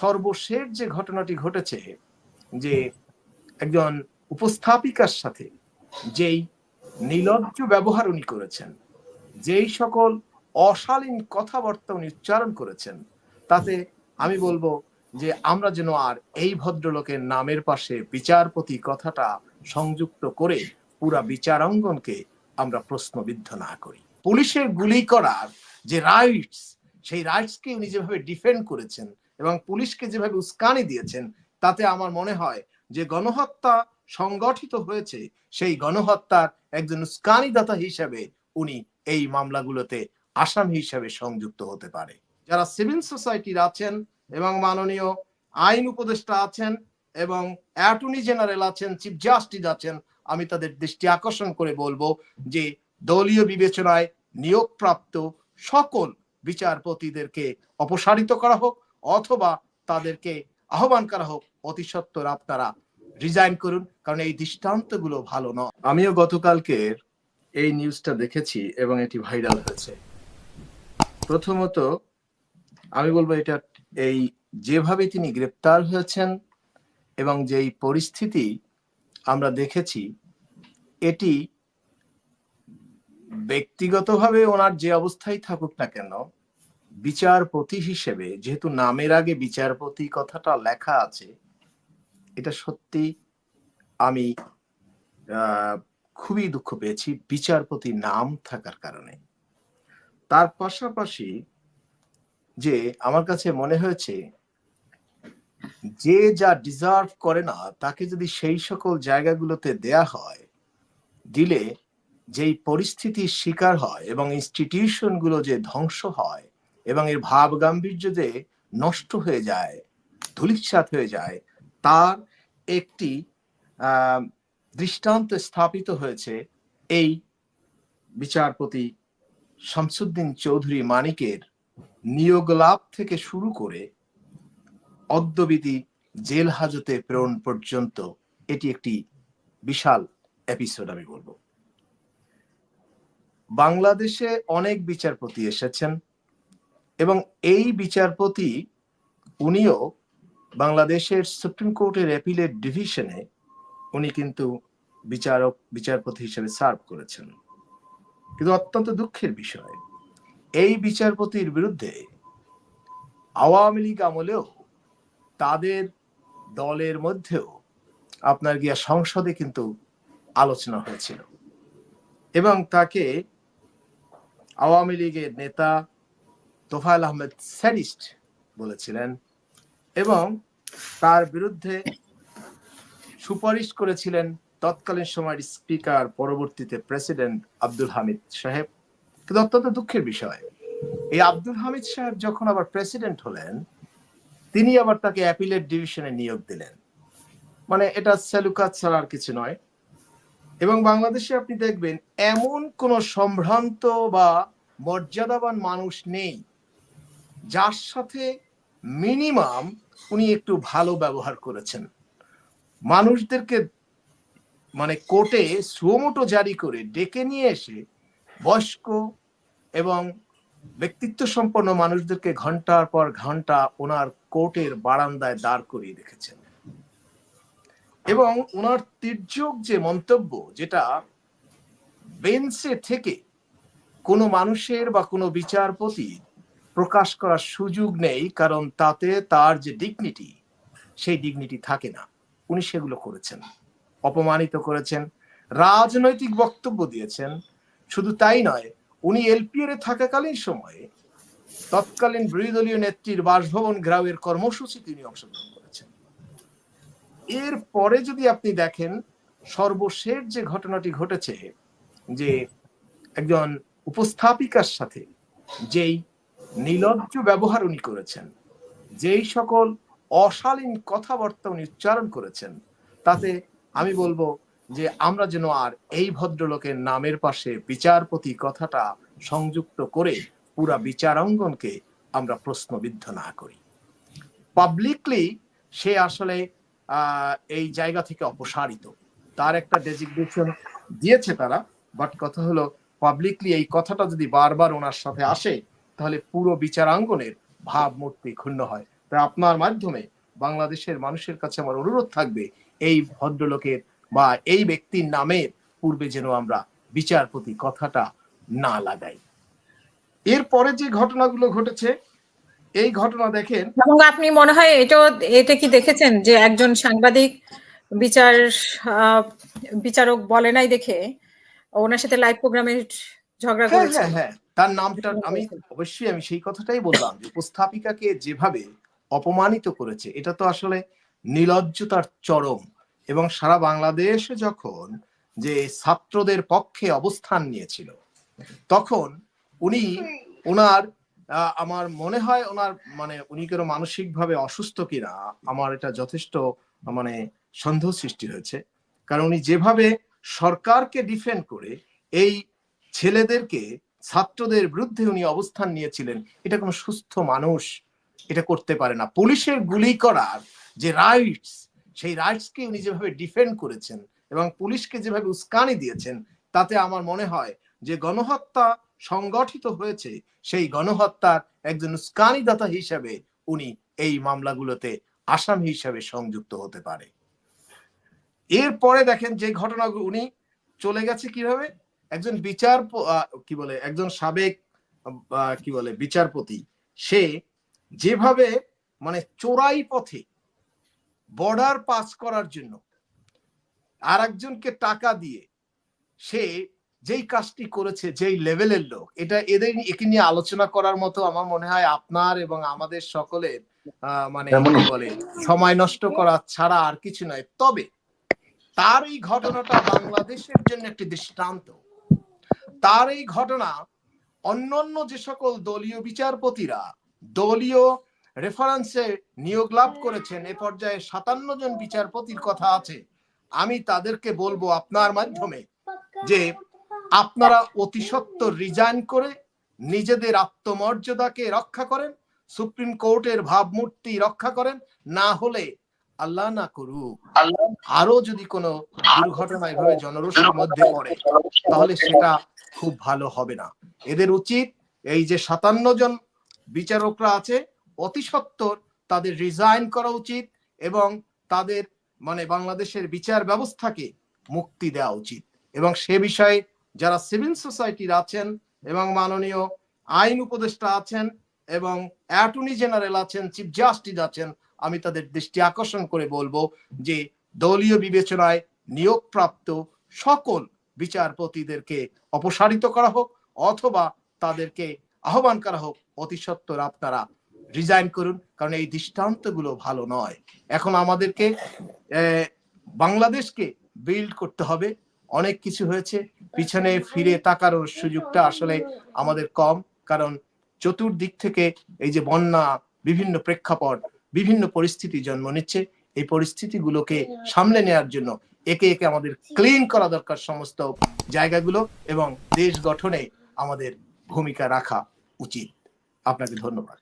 সর্বশেষ যে ঘটনাটি ঘটেছে, যে একজন উপস্থাপিকার সাথে যেই নির্লজ্জ ব্যবহার উনি করেছেন, যেই সকল অশালীন কথাবার্তা উনি উচ্চারণ করেছেন, তাতে আমি বলবো যে আমরা যেন আর এই ভদ্রলোকের নামের পাশে বিচারপতি কথাটা সংযুক্ত করে পুরা বিচারাঙ্গনকে আমরা প্রশ্নবিদ্ধ না করি। পুলিশের গুলি করার যে রাইটস, সেই রাইটসকে উনি যেভাবে ডিফেন্ড করেছেন এবং পুলিশকে যেভাবে উস্কানি দিয়েছেন, তাতে আমার মনে হয় যে গণহত্যা সংগঠিত হয়েছে, সেই গণহত্যার একজন উস্কানিদাতা হিসেবে উনি এই মামলাগুলোতে আসামি হিসেবে সংযুক্ত হতে পারে। যারা সিভিল সোসাইটির আছেন এবং মাননীয় আইন উপদেষ্টা আছেন এবং অ্যাটর্নি জেনারেল আছেন, চিফ জাস্টিস আছেন, আমি তাদের দৃষ্টি আকর্ষণ করে বলবো যে দলীয় বিবেচনায় নিয়োগপ্রাপ্ত সকল বিচারপতিদেরকে অপসারিত করা হোক অথবা তাদেরকে আহ্বান করা হোক অতি সত্বর আপনারা রিজাইন করুন, কারণ এই দৃষ্টান্তগুলো ভালো নয়। আমিও গতকালকের এই নিউজটা দেখেছি এবং এটি ভাইরাল হয়েছে। প্রথমত আমি বলবো এটা এই যেভাবে তিনি গ্রেপ্তার হয়েছেন এবং যেই পরিস্থিতি আমরা দেখেছি, এটি ব্যক্তিগতভাবে ওনার যে অবস্থায় থাকুক না কেন, বিচারপতি হিসেবে যেহেতু নামের আগে বিচারপতি কথাটা লেখা আছে, এটা সত্যি আমি খুবই দুঃখ পেয়েছি বিচারপতি নাম থাকার কারণে। তার পাশাপাশি যে আমার কাছে মনে হয়েছে যে যা ডিজার্ভ করে না তাকে যদি সেই সকল জায়গাগুলোতে দেয়া হয়, দিলে যেই পরিস্থিতির শিকার হয় এবং ইনস্টিটিউশন গুলো যে ধ্বংস হয় এবং এর ভাব গাম্ভীর্য যে নষ্ট হয়ে যায়, ধূলিসাৎ হয়ে যায়, তার একটি দৃষ্টান্ত স্থাপিত হয়েছে এই বিচারপতি শামসুদ্দিন চৌধুরী মানিকের নিয়োগ লাভ থেকে শুরু করে অদ্যবিধি জেল হাজতে প্রেরণ পর্যন্ত। এটি একটি বিশাল এপিসোড আমি বলবো। বাংলাদেশে অনেক বিচারপতি এসেছেন এবং এই বিচারপতি উনিও বাংলাদেশের সুপ্রিম কোর্টের অ্যাপিলেট ডিভিশনে উনি কিন্তু বিচারপতি হিসেবে সার্ভ করেছেন। কিন্তু অত্যন্ত দুঃখের বিষয়, এই বিচারপতির বিরুদ্ধে আওয়ামী লীগ আমলেও তাদের দলের মধ্যেও আপনার গিয়া সংসদে কিন্তু আলোচনা হয়েছিল এবং তাকে আওয়ামী লীগের নেতা তোফায়েল আহমেদ স্যাডিস্ট বলেছিলেন এবং তার বিরুদ্ধে সুপারিশ করেছিলেন তৎকালীন সময়ের স্পিকার, পরবর্তীতে প্রেসিডেন্ট আব্দুল হামিদ সাহেব। কিন্তু অত্যন্ত দুঃখের বিষয়, এই আব্দুল হামিদ সাহেব যখন আবার প্রেসিডেন্ট হলেন, তিনি আবার তাকে অ্যাপিলেট ডিভিশনে নিয়োগ দিলেন। মানে এটা সেলুকাত ছাড়ার কিছু নয়। এবং বাংলাদেশে আপনি দেখবেন এমন কোন সম্ভ্রান্ত বা মর্যাদাবান মানুষ নেই যার সাথে মিনিমাম উনি একটু ভালো ব্যবহার করেছেন। মানুষদেরকে মানে কোর্টে সুমোটো জারি করে ডেকে নিয়ে এসে বয়স্ক এবং ব্যক্তিত্ব সম্পন্ন মানুষদেরকে ঘন্টার পর ঘন্টা ওনার কোর্টের বারান্দায় দাঁড় করিয়ে রেখেছেন এবং ওনার তির্যক যে মন্তব্য, যেটা বেঞ্চে থেকে কোনো মানুষের বা কোনো বিচারপতি প্রকাশ করার সুযোগ নেই, কারণ তাতে তার যে ডিগনিটি, সেই ডিগনিটি থাকে না, উনি সেগুলো করেছেন, অপমানিত করেছেন, রাজনৈতিক বক্তব্য দিয়েছেন। শুধু তাই নয়, উনি এলপিআর থাকাকালীন সময়ে তৎকালীন বিরোধী দলীয় নেত্রীর বাসভবন ঘেরাওয়ের কর্মসূচি তিনি অংশগ্রহণ করেছেন। এর পরে যদি আপনি দেখেন, সর্বশেষ যে ঘটনাটি ঘটেছে, যে একজন উপস্থাপিকার সাথে যেই নির্লজ্জ ব্যবহার উনি করেছেন, যেই সকল অশালীন কথাবার্তা উনি উচ্চারণ করেছেন, তাতে আমি বলবো যে আমরা যেন আর এই ভদ্রলোকের নামের পাশে বিচারপতি কথাটা সংযুক্ত করে পুরা বিচারাঙ্গনকে আমরা প্রশ্নবিদ্ধ না করি। পাবলিকলি সে আসলে এই জায়গা থেকে অপসারিত, তার একটা ডেজিগনেশন দিয়েছে তারা, বাট কথা হলো পাবলিকলি এই কথাটা যদি বারবার ওনার সাথে আসে, তাহলে পুরো বিচারাঙ্গনের ভাবমূর্তি ক্ষুণ্ণ হয়। তাই আপনার মাধ্যমে বাংলাদেশের মানুষের কাছে আমার অনুরোধ থাকবে, এই ভদ্রলোকের বা এই ব্যক্তির নামের পূর্বে যেন আমরা বিচারপতি কথাটা না লাগাই। এরপরে যে ঘটনাগুলো ঘটেছে, এই ঘটনা দেখেন। এবং আপনি মনে হয় এটা কি দেখেছেন যে একজন সাংবাদিক বিচারক বলে নাই দেখে ওনার সাথে লাইভ প্রোগ্রামে ঝগড়া করেছে? হ্যাঁ, তার নামটা আমি সেই কথাটাই বললাম যে উপস্থাপিকাকে যেভাবে অপমানিত করেছে, এটা তো আসলে নির্লজ্জতার চরম। এবং সারা বাংলাদেশে যখন যে ছাত্রদের পক্ষে অবস্থান নিয়েছিল, তখন উনি ওনার আমার মনে হয় ওনার উনি কেন মানসিকভাবে অসুস্থ কিনা, আমার এটা যথেষ্ট সন্দেহ সৃষ্টি হয়েছে। কারণ উনি যেভাবে সরকারকে ডিফেন্ড করে এই ছেলেদেরকে, ছাত্রদের বিরুদ্ধে উনি অবস্থান নিয়েছিলেন, এটা কোনো সুস্থ মানুষ এটা করতে পারে না। পুলিশের গুলি করার যে রাইটস, সেই রাইটসকে উনি যেভাবে ডিফেন্ড করেছেন এবং পুলিশকে যেভাবে উস্কানি দিয়েছেন, তাতে আমার মনে হয় যে গণহত্যা সংগঠিত হয়েছে, সেই গণহত্যার একজন উস্কানিদাতা হিসাবে উনি এই মামলাগুলোতে আসামি হিসাবে সংযুক্ত হতে পারে। এরপরে দেখেন যে ঘটনাগুলো, উনি চলে গেছে কিভাবে, একজন একজন সাবেক বিচারপতি, সে যেভাবে চোরাই পথে বর্ডার পাস করার জন্য আর একজনকে টাকা দিয়ে সে যেই কাজটি করেছে, যেই লেভেলের লোক, একে নিয়ে আলোচনা করার মতো আমার মনে হয় আপনার এবং আমাদের সকলের সময় নষ্ট করা ছাড়া আর কিছু নয়। তবে তার এই ঘটনাটা বাংলাদেশের জন্য একটি দৃষ্টান্ত। তার এই ঘটনা অন্যান্য যে সকল দলীয় বিচারপতিরা দলীয় রেফারেন্সে নিয়োগ লাভ করেছেন, এ পর্যায়ে 57 জন বিচারপতির কথা আছে, আমি তাদেরকে বলবো আপনার মাধ্যমে যে আপনারা অতি সত্বর রিজাইন করে নিজেদের আত্মমর্যাদাকে রক্ষা করেন, সুপ্রিম কোর্টের ভাবমূর্তি রক্ষা করেন। না হলে আল্লাহ না করুক আরো যদি কোনো দুর্ঘটনা এভাবে জনরোষের মধ্যে পড়ে, তাহলে সেটা খুব ভালো হবে না। এদের উচিত এই যে 57 জন বিচারকরা আছে, অতি সত্বর তাদের রিজাইন করা উচিত এবং তাদের বাংলাদেশের বিচার ব্যবস্থাকে মুক্তি দেওয়া উচিত। এবং সে বিষয়ে যারা সিভিল সোসাইটির আছেন এবং মাননীয় আইন উপদেষ্টা আছেন এবং অ্যাটর্নি জেনারেল আছেন, চিফ জাস্টিস আছেন, আমি তাদের দৃষ্টি আকর্ষণ করে বলবো যে দলীয় বিবেচনায় নিয়োগপ্রাপ্ত সকল বিচারপতিদেরকে অপসারিত করা হোক অথবা তাদেরকে আহ্বান করা হোক অতি সত্বর আপনারা রিজাইন করুন, কারণ এই দৃষ্টান্তগুলো ভালো নয়। এখন আমাদেরকে বাংলাদেশকে বিল্ড করতে হবে। অনেক কিছু হয়েছে, পিছনে ফিরে তাকানোর সুযোগটা আসলে আমাদের কম, কারণ চতুর্দিক থেকে এই যে বন্যা, বিভিন্ন প্রেক্ষাপট, বিভিন্ন পরিস্থিতি জন্ম নিচ্ছে। এই পরিস্থিতিগুলোকে সামলে নেওয়ার জন্য একে একে আমাদের ক্লিন করা দরকার সমস্ত জায়গাগুলো এবং দেশ গঠনে আমাদের ভূমিকা রাখা উচিত। আপনাকে ধন্যবাদ।